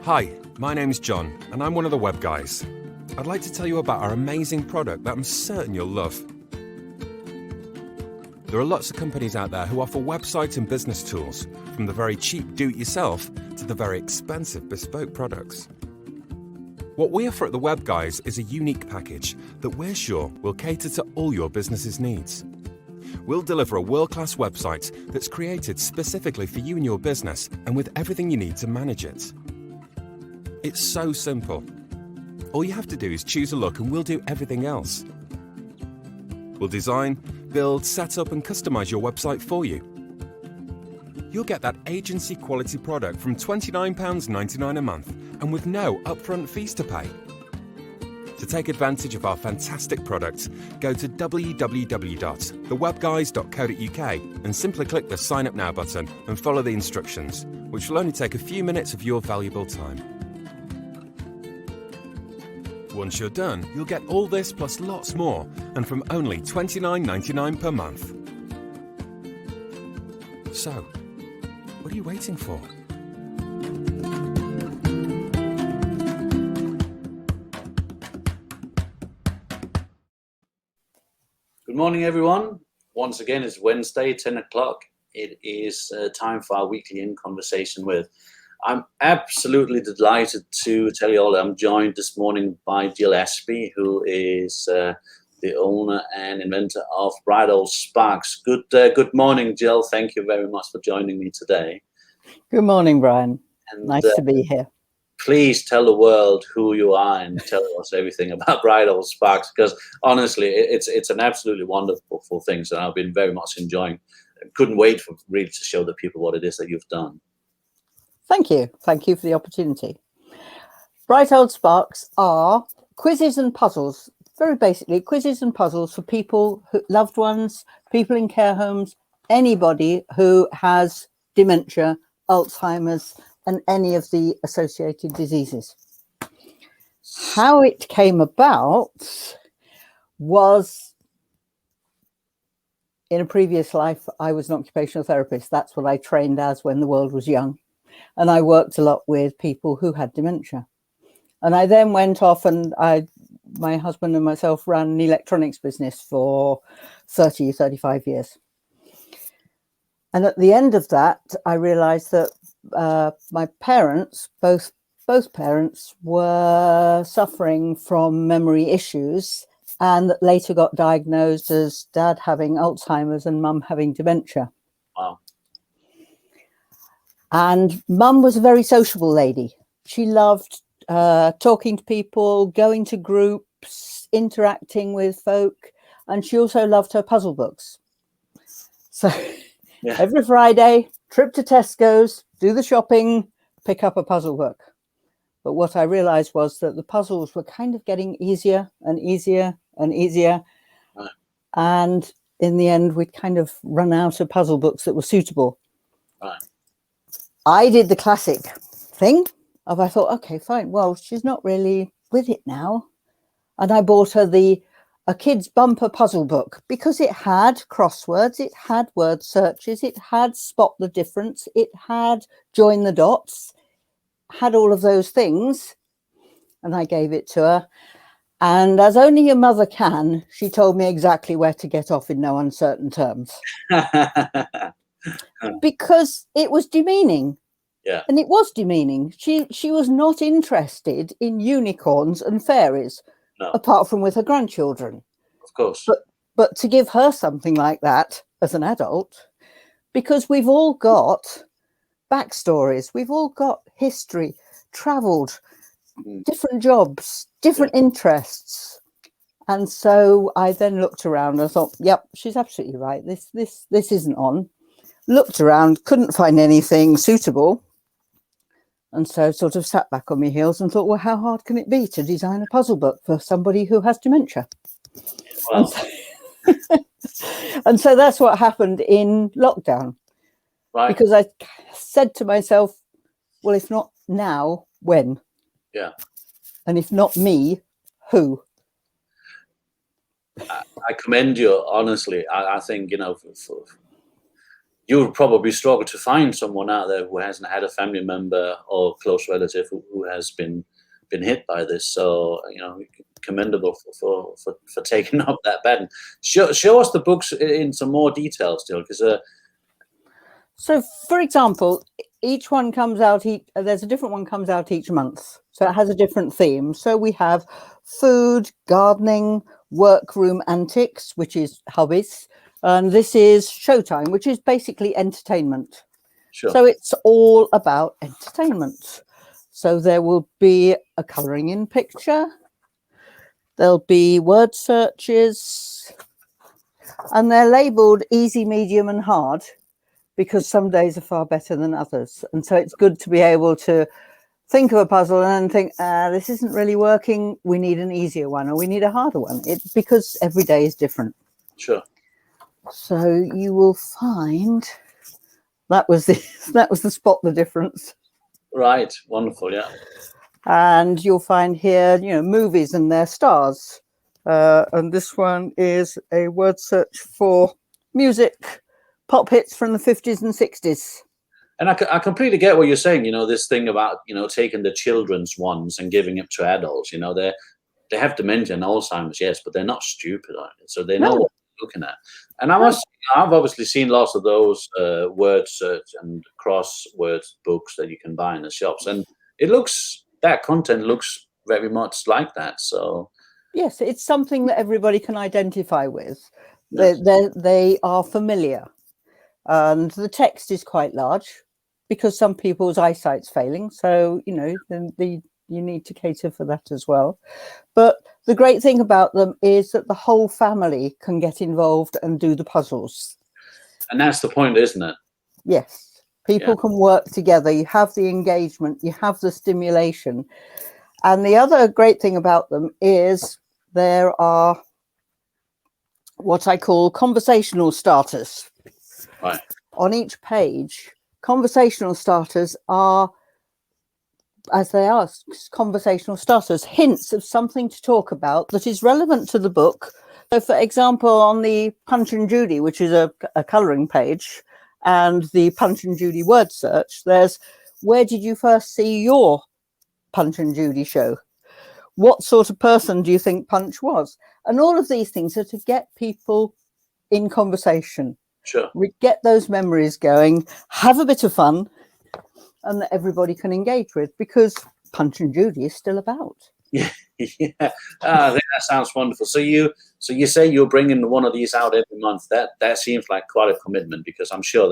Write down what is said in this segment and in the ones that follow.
Hi, my name's John, and I'm one of the web guys. I'd like to tell you about our amazing product that I'm certain you'll love. There are lots of companies out there who offer website and business tools, from the very cheap do-it-yourself to the very expensive bespoke products. What we offer at the Web Guys is a unique package that we're sure will cater to all your business's needs. We'll deliver a world-class website that's created specifically for you and your business and with everything you need to manage it. It's so simple. All you have to do is choose a look and we'll do everything else. We'll design, build, set up and customize your website for you. You'll get that agency quality product from £29.99 a month and with no upfront fees to pay. To take advantage of our fantastic product, go to www.thewebguys.co.uk and simply click the Sign Up Now button and follow the instructions, which will only take a few minutes of your valuable time. Once you're done, you'll get all this plus lots more, and from only £29.99 per month. So, what are you waiting for? Good morning, everyone. Once again, it's Wednesday, 10 o'clock. It is time for our weekly In Conversation With. I'm absolutely delighted to tell you all that I'm joined this morning by Gill Ashby, who is the owner and inventor of Bridal Sparks. Good morning, Gill. Thank you very much for joining me today. Good morning, Brian. And, nice to be here. Please tell the world who you are and tell us everything about Bridal Sparks, because honestly, it's an absolutely wonderful thing. So I've been very much enjoying. Couldn't wait for really to show the people what it is that you've done. Thank you. Thank you for the opportunity. Bright Old Sparks are quizzes and puzzles. Very basically, quizzes and puzzles for people, loved ones, people in care homes, anybody who has dementia, Alzheimer's, and any of the associated diseases. How it came about was, in a previous life, I was an occupational therapist. That's what I trained as when the world was young. And I worked a lot with people who had dementia. And I then went off and my husband and myself ran an electronics business for 35 years. And at the end of that, I realized that my parents, both parents, were suffering from memory issues, and that later got diagnosed as dad having Alzheimer's and mum having dementia. Wow. And mum was a very sociable lady. She loved talking to people, going to groups, interacting with folk, and she also loved her puzzle books. So yeah. Every Friday, trip to Tesco's, do the shopping, pick up a puzzle book. But what I realized was that the puzzles were kind of getting easier and easier and easier. Right. And in the end, we'd kind of run out of puzzle books that were suitable. Right. I did the classic thing of, I thought, okay, fine. Well, she's not really with it now. And I bought her a kid's bumper puzzle book because it had crosswords, it had word searches, it had spot the difference, it had join the dots, had all of those things. And I gave it to her. And as only your mother can, she told me exactly where to get off in no uncertain terms. Because it was demeaning. Yeah. And it was demeaning. She was not interested in unicorns and fairies, no. Apart from with her grandchildren. Of course. But to give her something like that as an adult, because we've all got backstories, we've all got history, travelled, different jobs, different interests. And so I then looked around and I thought, yep, she's absolutely right. This isn't on. Looked around, couldn't find anything suitable. And so sort of sat back on my heels and thought, well, how hard can it be to design a puzzle book for somebody who has dementia? Wow. And so that's what happened in lockdown. Right. Because I said to myself, well, if not now, when? Yeah. And if not me, who? I commend you, honestly. I think, you would probably struggle to find someone out there who hasn't had a family member or close relative who has been hit by this. So, commendable for taking up that pattern. Show us the books in some more detail still, because so, for example, each one comes out, there's a different one comes out each month. So it has a different theme. So we have food, gardening, workroom antics, which is hobbies. And this is Showtime, which is basically entertainment. Sure. So it's all about entertainment. So there will be a colouring in picture. There'll be word searches. And they're labelled easy, medium and hard, because some days are far better than others. And so it's good to be able to think of a puzzle and then think, this isn't really working. We need an easier one, or we need a harder one. It's because every day is different. Sure. So you will find that was the spot the difference. Right. Wonderful. Yeah. And you'll find here, movies and their stars. And this one is a word search for music, pop hits from the 50s and 60s. And I completely get what you're saying. This thing about, taking the children's ones and giving it to adults. They have dementia and Alzheimer's, yes, but they're not stupid on it. So they know what they're looking at. And I've obviously seen lots of those word search and crossword books that you can buy in the shops. And that content looks very much like that. So yes, it's something that everybody can identify with. Yes. They are familiar. And the text is quite large because some people's eyesight's failing. So, you need to cater for that as well. But the great thing about them is that the whole family can get involved and do the puzzles. And that's the point, isn't it? Yes. People can work together. You have the engagement, you have the stimulation. And the other great thing about them is there are what I call conversational starters. Right. On each page, conversational starters are, as they are, conversational starters, hints of something to talk about that is relevant to the book. So, for example, on the Punch and Judy, which is a colouring page, and the Punch and Judy word search, there's, where did you first see your Punch and Judy show? What sort of person do you think Punch was? And all of these things are to get people in conversation. Sure. We get those memories going, have a bit of fun, and that everybody can engage with, because Punch and Judy is still about. Yeah. I think that sounds wonderful. So you say you're bringing one of these out every month. That seems like quite a commitment, because I'm sure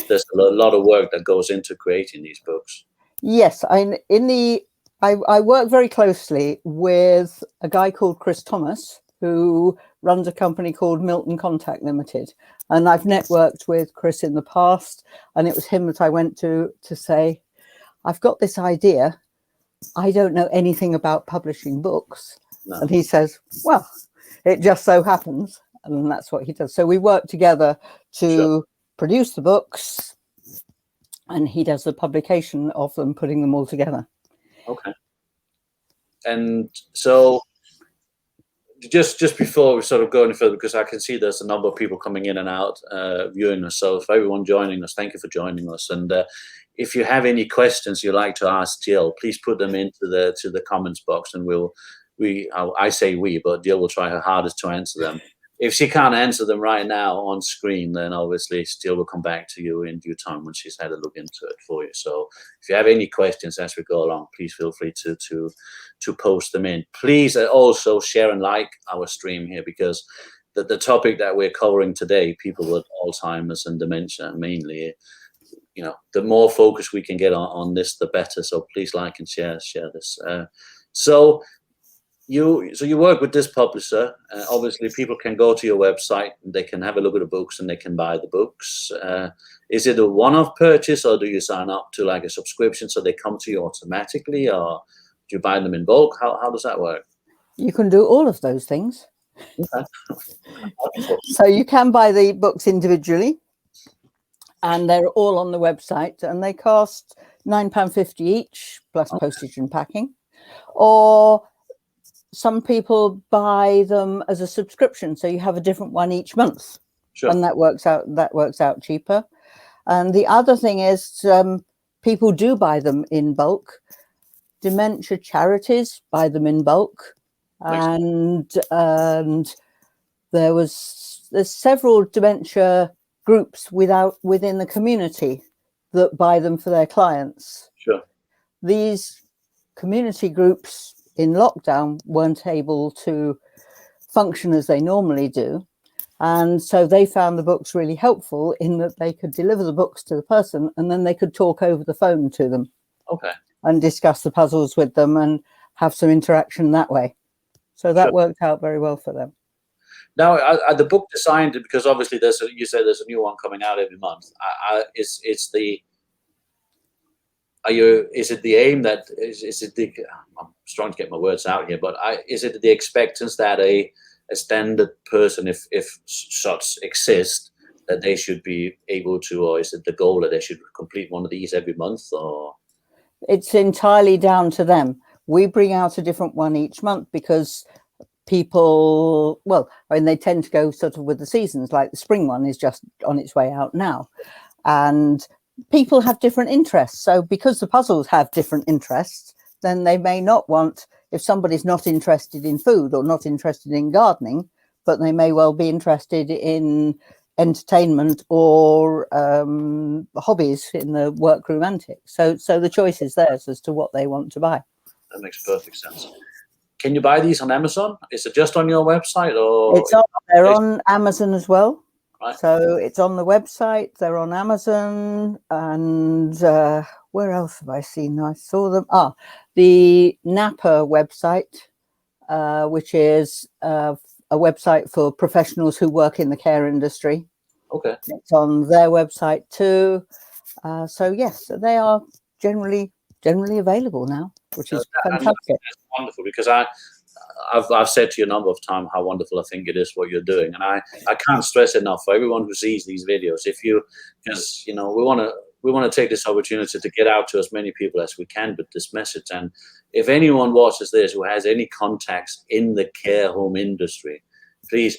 there's a lot of work that goes into creating these books. Yes, I work very closely with a guy called Chris Thomas, who runs a company called Milton Contact Limited. And I've networked with Chris in the past, and it was him that I went to say, I've got this idea. I don't know anything about publishing books. No. And he says, well, it just so happens. And that's what he does. So we work together to produce the books, and he does the publication of them, putting them all together. Okay. And so just before we sort of go any further, because I can see there's a number of people coming in and out viewing us. So for everyone joining us, thank you for joining us. And if you have any questions you'd like to ask Gill, please put them into the comments box, and I say we, but Gill will try her hardest to answer them. If she can't answer them right now on screen, then obviously Gill will come back to you in due time when she's had a look into it for you. So if you have any questions as we go along, please feel free to post them in. Please also share and like our stream here, because the topic that we're covering today, people with Alzheimer's and dementia mainly, the more focus we can get on this, the better. So please like and share this. So you work with this publisher. Obviously, people can go to your website, they can have a look at the books, and they can buy the books. Is it a one-off purchase, or do you sign up to like a subscription so they come to you automatically, or do you buy them in bulk? How does that work? You can do all of those things. Okay. So you can buy the books individually, and they're all on the website, and they cost £9.50 each, plus postage and packing. Or some people buy them as a subscription, so you have a different one each month. Sure. And that works out cheaper. And the other thing is people do buy them in bulk. Dementia charities buy them in bulk. And there's several dementia groups within the community that buy them for their clients. Sure. These community groups in lockdown weren't able to function as they normally do. And so they found the books really helpful in that they could deliver the books to the person and then they could talk over the phone to them. Okay. And discuss the puzzles with them and have some interaction that way. So that worked out very well for them. Now, are the book designed, because obviously you said there's a new one coming out every month. Is it the aim that I'm struggling to get my words out here, but is it the expectance that a standard person, if such exists, that they should be able to, or is it the goal that they should complete one of these every month? Or it's entirely down to them. We bring out a different one each month because people, they tend to go sort of with the seasons. Like the spring one is just on its way out now, and people have different interests. So because the puzzles have different interests, then they may not want, if somebody's not interested in food or not interested in gardening, but they may well be interested in entertainment or hobbies in the workroom antics. So the choice is theirs as to what they want to buy. That makes perfect sense. Can you buy these on Amazon? Is it just on your website, or they're on Amazon as well? Right. So it's on the website. They're on Amazon, and where else have I seen? I saw them. The Napa website, which is a website for professionals who work in the care industry. Okay. It's on their website too. So yes, they are generally available now, which is fantastic. That's wonderful, because I've said to you a number of times how wonderful I think it is what you're doing, and I can't stress enough for everyone who sees these videos, because we want to take this opportunity to get out to as many people as we can with this message. And if anyone watches this who has any contacts in the care home industry, please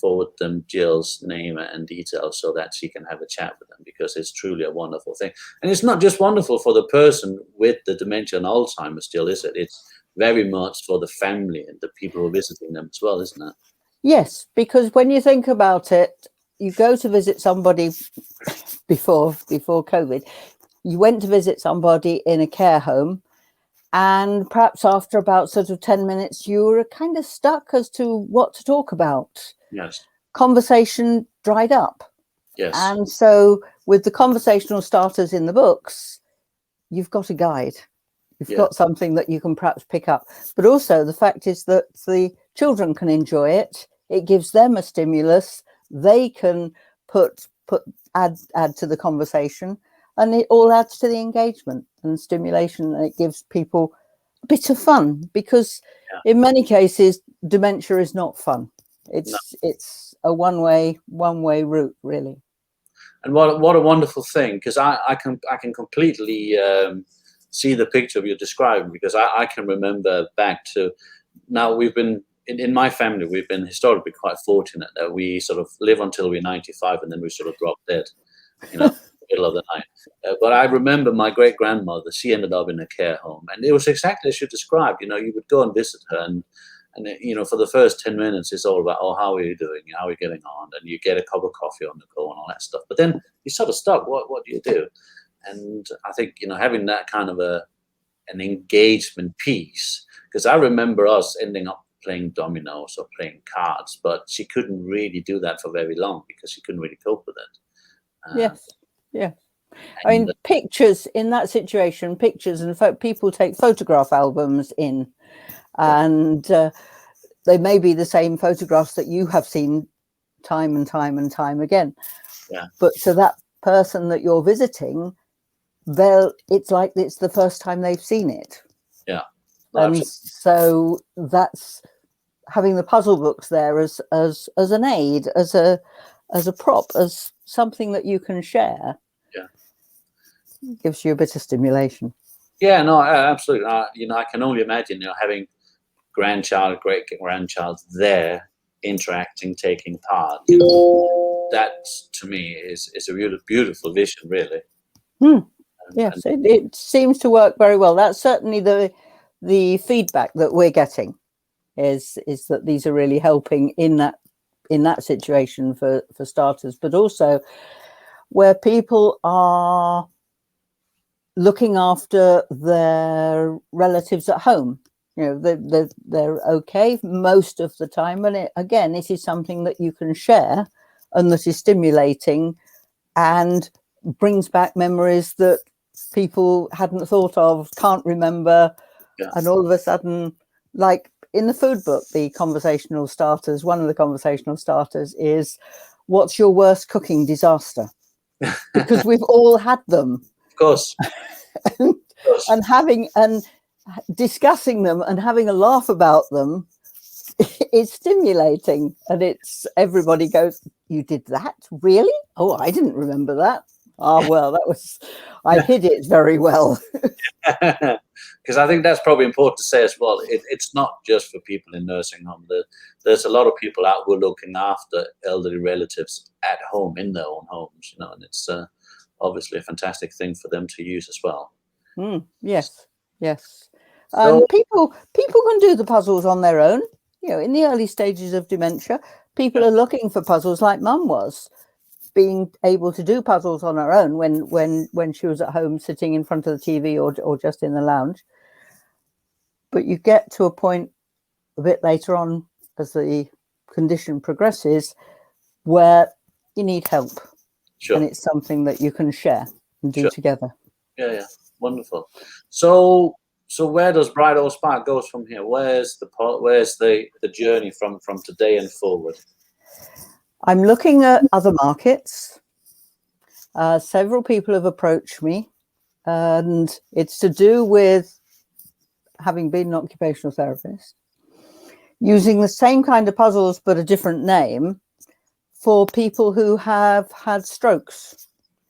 forward them Gill's name and details so that she can have a chat with them, because it's truly a wonderful thing. And it's not just wonderful for the person with the dementia and Alzheimer's still, is it? It's very much for the family and the people who are visiting them as well, isn't it? Yes, because when you think about it, you go to visit somebody before COVID, you went to visit somebody in a care home, and perhaps after about sort of 10 minutes, you were kind of stuck as to what to talk about. Yes. Conversation dried up. Yes. And so with the conversational starters in the books, you've got a guide. You've got something that you can perhaps pick up. But also the fact is that the children can enjoy it. It gives them a stimulus. They can add to the conversation, and it all adds to the engagement and stimulation. And it gives people a bit of fun, because in many cases, dementia is not fun. It's a one-way route, really. And what a wonderful thing, because I can completely see the picture of you describing, because I can remember back to now. We've been in my family, we've been historically quite fortunate that we sort of live until we're 95, and then we sort of drop dead, in the middle of the night. But I remember my great grandmother, she ended up in a care home, and it was exactly as you described. You would go and visit her, and for the first 10 minutes, it's all about, oh, how are you doing? How are you getting on? And you get a cup of coffee on the go and all that stuff. But then you sort of stuck. What do you do? And I think, having that kind of an engagement piece, because I remember us ending up playing dominoes or playing cards, but she couldn't really do that for very long because she couldn't really cope with it. Yes. I mean, pictures in that situation, and people take photograph albums in, and they may be the same photographs that you have seen time and time and time again. Yeah. But to that person that you're visiting, it's like it's the first time they've seen it. Yeah. And so that's having the puzzle books there as an aid, as a prop, as something that you can share. Yeah. Gives you a bit of stimulation. Yeah, no, absolutely. I can only imagine, having great grandchild there interacting, taking part. that to me is a really beautiful vision, really. Yes, it seems to work very well. That's certainly the feedback that we're getting is that these are really helping in that situation for starters, but also where people are looking after their relatives at home. They're okay most of the time, and it is something that you can share and that is stimulating and brings back memories that people hadn't thought of, can't remember. Yeah. And all of a sudden, like in the food book, one of the conversational starters is, what's your worst cooking disaster? Because we've all had them. Of course. and discussing them and having a laugh about them is stimulating, and everybody goes, you did that? Really? Oh, I didn't remember that. Well, I hid it very well. Because I think that's probably important to say as well. It's not just for people in nursing home. There's a lot of people out who are looking after elderly relatives at home, in their own homes, and it's obviously a fantastic thing for them to use as well. Yes. So, And people can do the puzzles on their own. In the early stages of dementia, people are looking for puzzles, like Mum was being able to do puzzles on her own when she was at home sitting in front of the TV or just in the lounge. But you get to a point a bit later on as the condition progresses where you need help. sure. And it's something that you can share and do together. Yeah, wonderful. So where does Bright Old Spark goes from here? Where's the journey from today and forward? I'm looking at other markets. Several people have approached me, and it's to do with having been an occupational therapist, using the same kind of puzzles but a different name for people who have had strokes.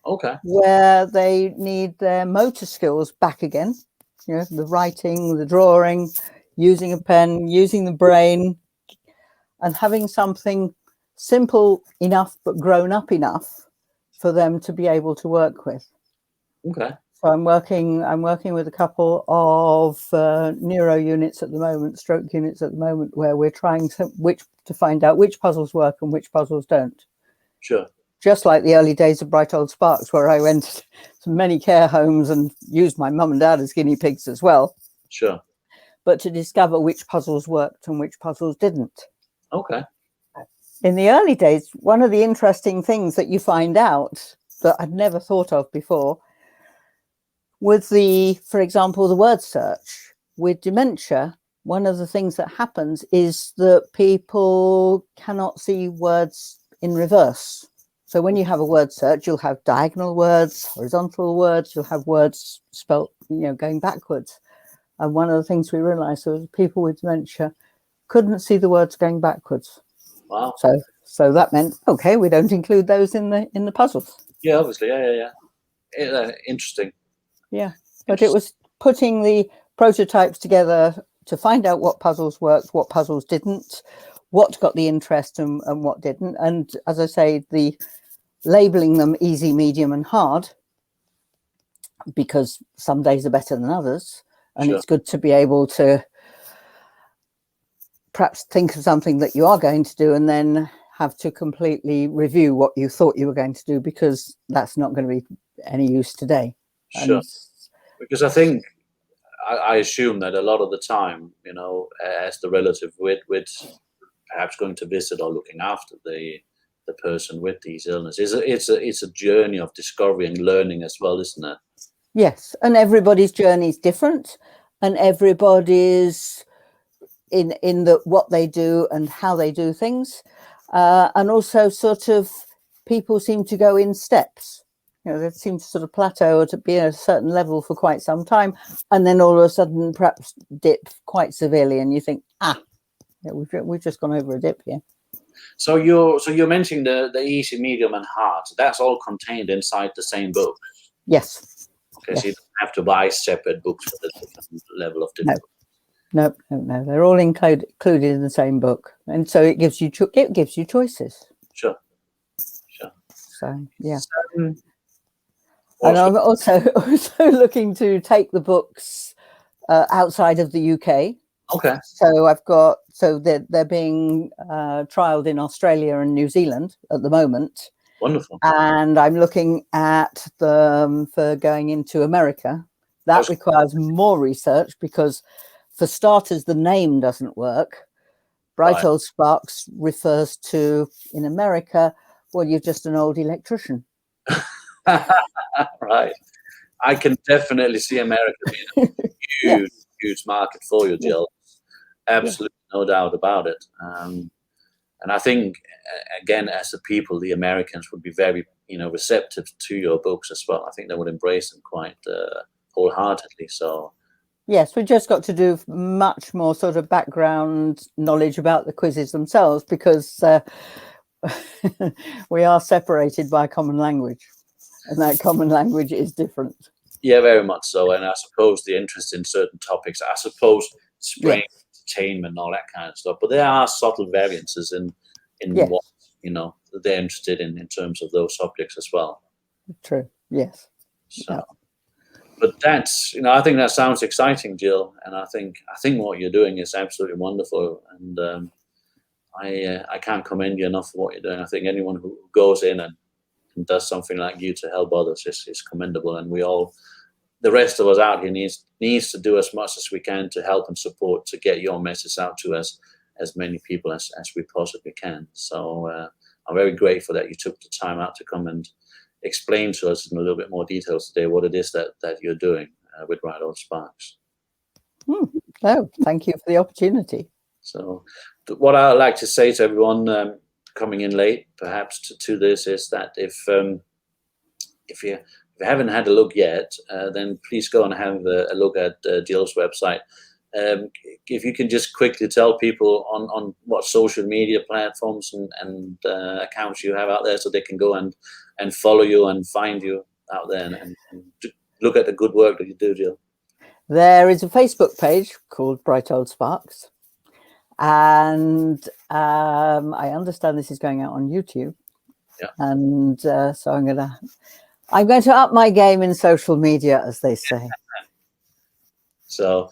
Okay. Where they need their motor skills back again, the writing, the drawing, using a pen, using the brain, and having something simple enough but grown up enough for them to be able to work with. Okay. So I'm working with a couple of neuro units at the moment, stroke units at the moment, where we're trying to find out which puzzles work and which puzzles don't. Sure. Just like the early days of Bright Old Sparks, where I went to many care homes and used my mum and dad as guinea pigs as well. Sure. But to discover which puzzles worked and which puzzles didn't. Okay. In the early days, one of the interesting things that you find out that I'd never thought of before with for example, the word search. With dementia, one of the things that happens is that people cannot see words in reverse. So when you have a word search, you'll have diagonal words, horizontal words, you'll have words spelt, going backwards. And one of the things we realized was people with dementia couldn't see the words going backwards. Wow. So that meant, okay, we don't include those in the puzzles. Yeah, obviously. Yeah. Interesting. Yeah. But it was putting the prototypes together to find out what puzzles worked, what puzzles didn't, what got the interest and what didn't. And as I say, the labeling them easy, medium and hard, because some days are better than others. And It's good to be able to perhaps think of something that you are going to do and then have to completely review what you thought you were going to do, because that's not going to be any use today. Sure. Because I think, I assume that a lot of the time, as the relative with perhaps going to visit or looking after the person with these illnesses, it's a journey of discovery and learning as well, isn't it? Yes, and everybody's journey is different, and everybody's in what they do and how they do things, and also sort of people seem to go in steps. They seem to sort of plateau or to be at a certain level for quite some time, and then all of a sudden perhaps dip quite severely, and you think, we've just gone over a dip here. So you're mentioning the easy, medium, and hard. So that's all contained inside the same book. Yes. Okay, yes. So you don't have to buy separate books for the different level of difficulty. No. They're all included in the same book, and so it gives you choices. Sure. So yeah. Um, And also- I'm also looking to take the books outside of the UK. okay, So they're being trialed in Australia and New Zealand at the moment, wonderful. and I'm looking at them for going into America. That requires more research because, for starters, the name doesn't work. Bright Right. Old Sparks refers to, in America, well, you're just an old electrician. Right. I can definitely see America being a huge, huge market for you, Jill. Absolutely, no doubt about it. And I think, again, as a people, the Americans would be very, receptive to your books as well. I think they would embrace them quite wholeheartedly. So, Yes, we just got to do much more sort of background knowledge about the quizzes themselves, because we are separated by a common language, and that common language is different. yeah, very much so. And I suppose the interest in certain topics, I suppose, spring entertainment and all that kind of stuff. But there are subtle variances in what they're interested in terms of those subjects as well. True. Yes. So, but that's I think that sounds exciting, Jill. And I think what you're doing is absolutely wonderful. And I can't commend you enough for what you're doing. I think anyone who goes in and does something like you to help others is commendable. And the rest of us out here needs to do as much as we can to help and support to get your message out to as many people as we possibly can. So I'm very grateful that you took the time out to come and explain to us in a little bit more detail today what it is that you're doing with Bright Old Sparks. Oh, thank you for the opportunity. So what I would like to say to everyone coming in late, perhaps to this, is that if you haven't had a look yet, then please go and have a look at Gill's website. If you can just quickly tell people on what social media platforms and accounts you have out there, so they can go and follow you and find you out there and look at the good work that you do, Gill. There is a Facebook page called Bright Old Sparks, and I understand this is going out on YouTube. Yeah. And so I'm going to up my game in social media, as they say. So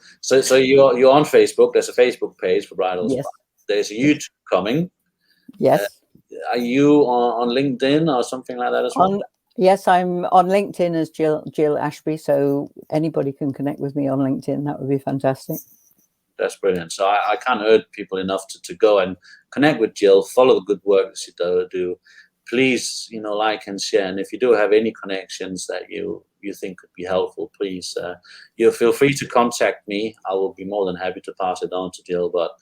you're on Facebook. There's a Facebook page for Bright Old Sparks. There's a YouTube coming. Yes. Are you on LinkedIn or something like that as well? Yes, I'm on LinkedIn as Gill Ashby, so anybody can connect with me on LinkedIn. That would be fantastic. That's brilliant. So I can't urge people enough to go and connect with Gill, follow the good work that she do. Please, like and share. And if you do have any connections that you think could be helpful, please, you feel free to contact me. I will be more than happy to pass it on to Gill. But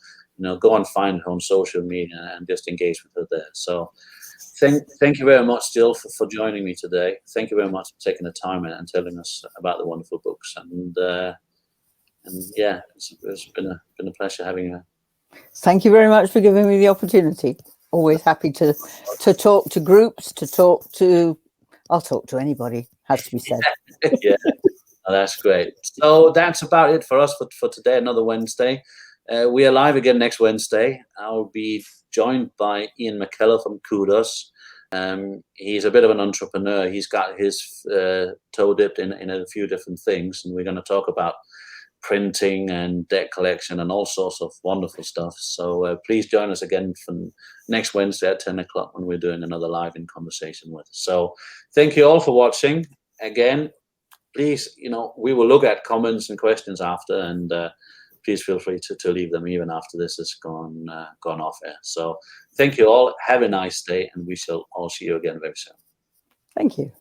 go and find her on social media and just engage with her there. So thank you very much, Gill, for joining me today. Thank you very much for taking the time and telling us about the wonderful books. And yeah, it's been a pleasure having you. Thank you very much for giving me the opportunity. Always happy to talk to groups, I'll talk to anybody, has to be said. Yeah, that's great. So that's about it for us for today, another Wednesday. We are live again next Wednesday. I'll be joined by Ian McKellar from Kudos. He's a bit of an entrepreneur. He's got his toe dipped in a few different things, and we're going to talk about printing and debt collection and all sorts of wonderful stuff. So please join us again from next Wednesday at 10 o'clock when we're doing another live in conversation with us. So thank you all for watching. Again, please, we will look at comments and questions after, and please feel free to leave them even after this has gone off air. So thank you all. Have a nice day, and we shall all see you again very soon. Thank you.